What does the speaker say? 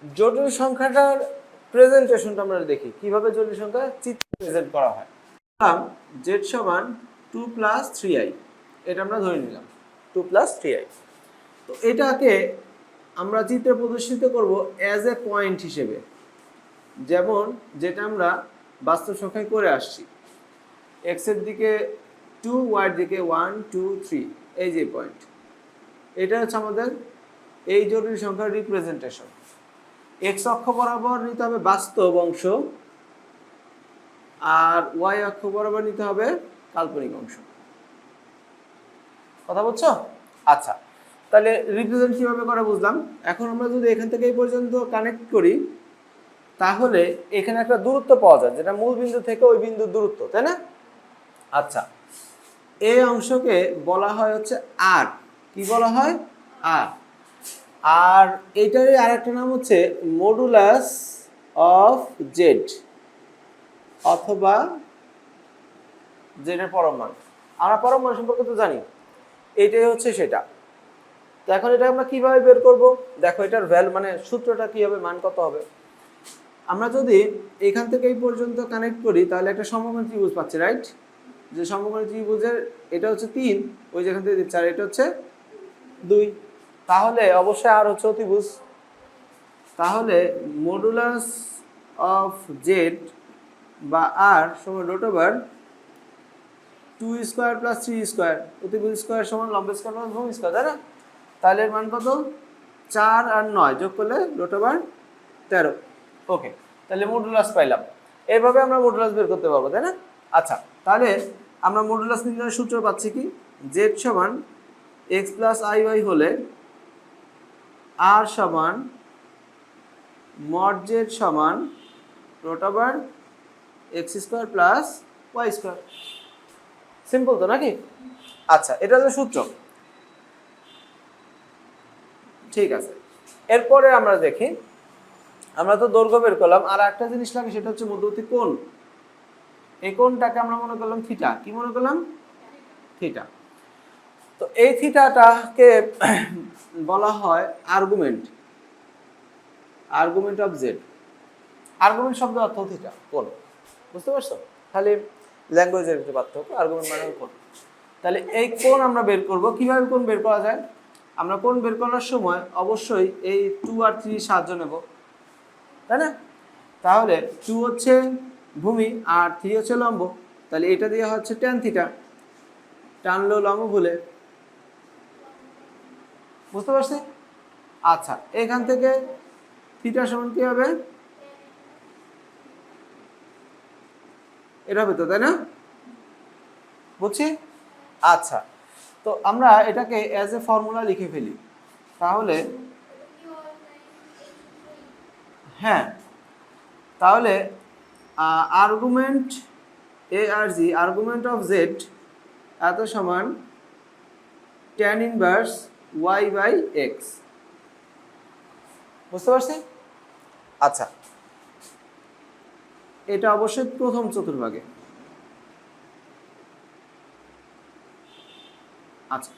জটিল সংখ্যাটার প্রেজেন্টেশনটা আমরা দেখি কিভাবে জটিল সংখ্যা চিত্রে প্রেজেন্ট করা হয়। z সমান 2 + 3i, এটা আমরা ধরে নিলাম 2 + 3i। তো এটাকে আমরা চিত্রে প্রদর্শিত করব অ্যাজ এ পয়েন্ট হিসেবে, যেমন যেটা আমরা বাস্তব সংখ্যায় করে আসছি। x এর দিকে 2, y এর দিকে 1 2 3, এই যে পয়েন্ট, এটা হচ্ছে আমাদের এই জটিল সংখ্যার রিপ্রেজেন্টেশন। x অক্ষ বরাবর নিতে হবে বাস্তব অংশ, আর y অক্ষ বরাবর নিতে হবে কাল্পনিক অংশ। কথা বুঝছো? আচ্ছা, তাহলে রিপ্রেজেন্ট কিভাবে করে বুঝলাম। এখন আমরা যদি এখান থেকে এই পর্যন্ত কানেক্ট করি, তাহলে এখানে একটা দূরত্ব পাওয়া যায়, যেটা মূল বিন্দু থেকে ওই বিন্দুর দূরত্ব, তাই না? আচ্ছা, এই অংশকে বলা হয় হচ্ছে আর। কি বলা হয়? আর। আর এটারই আরেকটা নাম হচ্ছে মডুলাস অফ জেড, অথবা জেড এর পরম মান। আমরা পরম মান সম্পর্কে তো জানি, এটাই হচ্ছে সেটা। তো এখন এটা আমরা কিভাবে বের করব? দেখো, এটার ভ্যালু মানে সূত্রটা কি হবে, মান কত হবে। আমরা যদি এখান থেকে এই পর্যন্ত কানেক্ট করি, তাহলে একটা সমকোণী ত্রিভুজ পাচ্ছি, রাইট? যে সমকোণী ত্রিভুজের এটা হচ্ছে 3, ওই যেখান থেকে দিচ্ছে, আর এটা হচ্ছে 2, তাহলে অবশ্যই আর হচ্ছে অতিভুজ। তাহলে মডুলাস অফ জেড বা আর সমান √2² + 3², অতিভুজ স্কয়ার সমান লম্ব স্কয়ার প্লাস ভূমি স্কয়ার, তাই না? তাহলে এর মান কত? 4 আর 9 যোগ করলে √13। ওকে, তাহলে মডুলাস পাইলাম। এইভাবে আমরা মডুলাস বের করতে পারবো, তাই না? আচ্ছা, তাহলে আমরা মডুলাস নির্ণয়ের সূত্র পাচ্ছি কি? z সমান x + iy হলে r সমান mod z সমান √x² + y²। সিম্পল তো নাকি? আচ্ছা, এটা হলো সূত্র। ঠিক আছে, এরপরে আমরা দেখি, আমরা তো দৈর্ঘ্য বের করলাম, আর একটা জিনিস লাগে, সেটা হচ্ছে মধ্যবর্তী কোণ। এই কোণটাকে আমরা মনে করলাম থিটা। কি মনে করলাম? থিটা। তো এই থিটাটাকে বলা হয় argument, argument of Z. Argument শব্দের অর্থ থিটা, কোণ। বুঝতে পারছো? খালি ল্যাঙ্গুয়েজের একটু পার্থক্য, আর্গুমেন্ট মানে কোণ। তাহলে এই কোণ আমরা বের করব। কিভাবে কোণ বের করা যায়? আমরা কোণ বের করার সময় অবশ্যই এই 2 আর 3 সাহায্য নেব, তাই না? তাহলে 2 হচ্ছে ভূমি আর 3 হচ্ছে লম্ব। তাহলে এটা দিয়ে হচ্ছে tan থিটা, টানলো লম্ব ভুলে। বুঝতে পারছি? আচ্ছা, এখান থেকে থিটা সমান কি হবে? এটা হবে তো, তাই না? বুঝছি? আচ্ছা, তো আমরা এটাকে অ্যাজ এ ফর্মুলা লিখে ফেলি। তাহলে হ্যাঁ, তাহলে আর্গুমেন্ট এ আর জি, আর্গুমেন্ট অফ জেড এত সমান tan ইনভার্স y/x। বুঝতে পারছি? আচ্ছা, এটা অবশ্যই প্রথম চতুর্ভাগে। আচ্ছা।